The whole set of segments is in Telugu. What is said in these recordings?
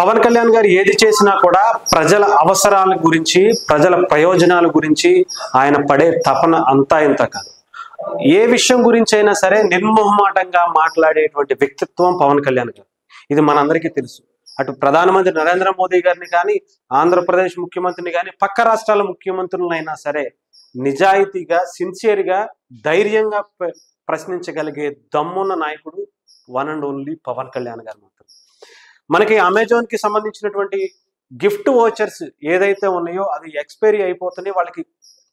పవన్ కళ్యాణ్ గారు ఏది చేసినా కూడా ప్రజల అవసరాల గురించి, ప్రజల ప్రయోజనాల గురించి ఆయన పడే తపన అంతా ఇంత కాదు. ఏ విషయం గురించి అయినా సరే నిర్మోహమాటంగా మాట్లాడేటువంటి వ్యక్తిత్వం పవన్ కళ్యాణ్ గారు. ఇది మనందరికీ తెలుసు. అటు ప్రధానమంత్రి నరేంద్ర మోదీ గారిని కానీ, ఆంధ్రప్రదేశ్ ముఖ్యమంత్రిని కానీ, పక్క రాష్ట్రాల ముఖ్యమంత్రులైనా సరే నిజాయితీగా, సిన్సియర్గా, ధైర్యంగా ప్రశ్నించగలిగే దమ్మున్న నాయకుడు one and only Pawan Kalyan గారు మాత్రం. మనకి అమెజాన్ కి సంబంధించినటువంటి గిఫ్ట్ వోచర్స్ ఏదైతే ఉన్నాయో అవి ఎక్స్పైరీ అయిపోతున్నాయి. వాళ్ళకి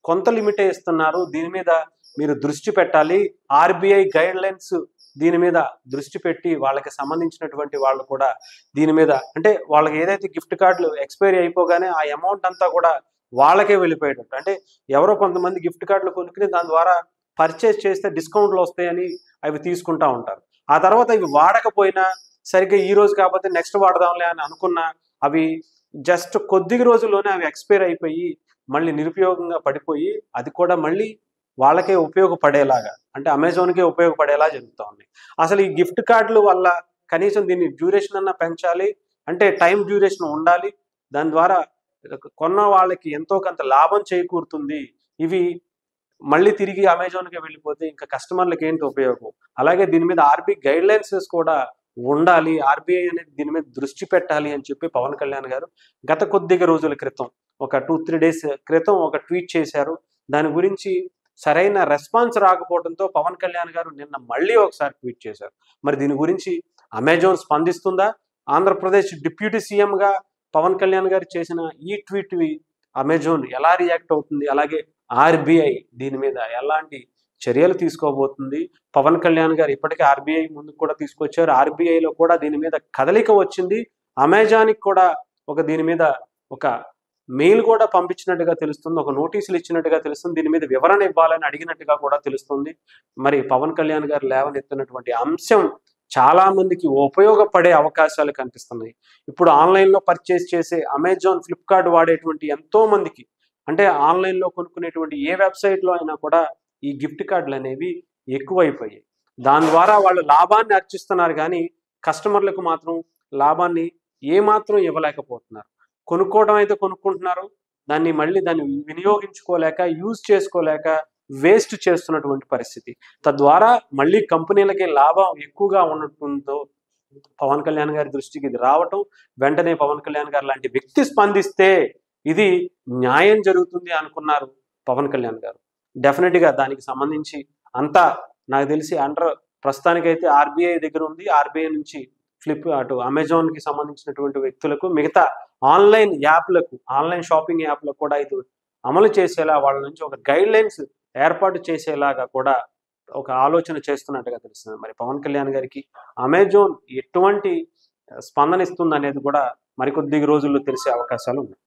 కొంత లిమిటే ఇస్తున్నారు. దీని మీద మీరు దృష్టి పెట్టాలి. ఆర్బీఐ గైడ్ లైన్స్ దీని మీద దృష్టి పెట్టి వాళ్ళకి సంబంధించినటువంటి వాళ్ళు కూడా దీని మీద, అంటే వాళ్ళకి ఏదైతే గిఫ్ట్ కార్డులు ఎక్స్పైరీ అయిపోగానే ఆ అమౌంట్ అంతా కూడా వాళ్ళకే వెళ్ళిపోయేటట్టు, అంటే ఎవరో కొంతమంది గిఫ్ట్ కార్డులు కొనుక్కుని దాని ద్వారా పర్చేస్ చేస్తే డిస్కౌంట్లు వస్తాయని అవి తీసుకుంటా ఉంటారు. ఆ తర్వాత ఇవి వాడకపోయినా సరిగ్గా ఈ రోజు కాకపోతే నెక్స్ట్ వాడదాంలే అని అనుకున్నా అవి జస్ట్ కొద్ది రోజుల్లోనే అవి ఎక్స్పైర్ అయిపోయి మళ్ళీ నిరుపయోగంగా పడిపోయి అది కూడా మళ్ళీ వాళ్ళకే ఉపయోగపడేలాగా, అంటే అమెజాన్కే ఉపయోగపడేలా జరుగుతూ ఉన్నాయి. అసలు ఈ గిఫ్ట్ కార్డుల వల్ల కనీసం దీన్ని డ్యూరేషన్ అన్నా పెంచాలి, అంటే టైం డ్యూరేషన్ ఉండాలి. దాని ద్వారా కొన్న వాళ్ళకి ఎంతో కొంత లాభం చేకూరుతుంది. ఇవి మళ్ళీ తిరిగి అమెజాన్కే వెళ్ళిపోతే ఇంకా కస్టమర్లకు ఏంటి ఉపయోగం? అలాగే దీని మీద ఆర్బీఐ గైడ్ లైన్సెస్ కూడా ఉండాలి. ఆర్బీఐ అనేది దీని మీద దృష్టి పెట్టాలి అని చెప్పి పవన్ కళ్యాణ్ గారు గత కొద్దిగా రోజుల క్రితం, ఒక 2-3 డేస్ క్రితం ఒక ట్వీట్ చేశారు. దాని గురించి సరైన రెస్పాన్స్ రాకపోవడంతో పవన్ కళ్యాణ్ గారు నిన్న మళ్ళీ ఒకసారి ట్వీట్ చేశారు. మరి దీని గురించి అమెజాన్ స్పందిస్తుందా? ఆంధ్రప్రదేశ్ డిప్యూటీ సీఎంగా పవన్ కళ్యాణ్ గారు చేసిన ఈ ట్వీట్ అమెజాన్ ఎలా రియాక్ట్ అవుతుంది? అలాగే ఆర్బీఐ దీని మీద ఎలాంటి చర్యలు తీసుకోబోతుంది? పవన్ కళ్యాణ్ గారు ఇప్పటికే ఆర్బీఐ ముందుకు కూడా తీసుకొచ్చారు. ఆర్బీఐలో కూడా దీని మీద కదలిక వచ్చింది. అమెజాన్కి కూడా దీని మీద ఒక మెయిల్ కూడా పంపించినట్టుగా తెలుస్తుంది, ఒక నోటీసులు ఇచ్చినట్టుగా తెలుస్తుంది, దీని మీద వివరణ ఇవ్వాలని అడిగినట్టుగా కూడా తెలుస్తుంది. మరి పవన్ కళ్యాణ్ గారు లేవనెత్తినటువంటి అంశం చాలా మందికి ఉపయోగపడే అవకాశాలు కనిపిస్తున్నాయి. ఇప్పుడు ఆన్లైన్లో పర్చేస్ చేసే అమెజాన్, ఫ్లిప్కార్ట్ వాడేటువంటి ఎంతో మందికి, అంటే ఆన్లైన్లో కొనుక్కునేటువంటి ఏ వెబ్సైట్లో అయినా కూడా ఈ గిఫ్ట్ కార్డులు అనేవి ఎక్కువైపోయాయి. దాని ద్వారా వాళ్ళు లాభాన్ని ఆర్జిస్తున్నారు కానీ కస్టమర్లకు మాత్రం లాభాన్ని ఏమాత్రం ఇవ్వలేకపోతున్నారు. కొనుక్కోవడం అయితే కొనుక్కుంటున్నారు, దాన్ని వినియోగించుకోలేక, యూజ్ చేసుకోలేక వేస్ట్ చేస్తున్నటువంటి పరిస్థితి. తద్వారా మళ్ళీ కంపెనీలకి లాభం ఎక్కువగా ఉండటంతో పవన్ కళ్యాణ్ గారి దృష్టికి ఇది రావటం, వెంటనే పవన్ కళ్యాణ్ గారు లాంటి వ్యక్తి స్పందిస్తే ఇది న్యాయం జరుగుతుంది అనుకున్నారు పవన్ కళ్యాణ్ గారు. డెఫినెట్గా దానికి సంబంధించి అంతా నాకు తెలిసి ప్రస్తుతానికైతే ఆర్బీఐ దగ్గర ఉంది. ఆర్బీఐ నుంచి అటు అమెజాన్కి సంబంధించినటువంటి వ్యక్తులకు, మిగతా ఆన్లైన్ యాప్లకు, ఆన్లైన్ షాపింగ్ యాప్లకు కూడా ఇది అమలు చేసేలా వాళ్ళ నుంచి ఒక గైడ్ లైన్స్ ఏర్పాటు చేసేలాగా కూడా ఒక ఆలోచన చేస్తున్నట్టుగా తెలుస్తుంది. మరి పవన్ కళ్యాణ్ గారికి అమెజాన్ ఎటువంటి స్పందన ఇస్తుంది అనేది కూడా మరికొద్ది రోజుల్లో తెలిసే అవకాశాలు ఉన్నాయి.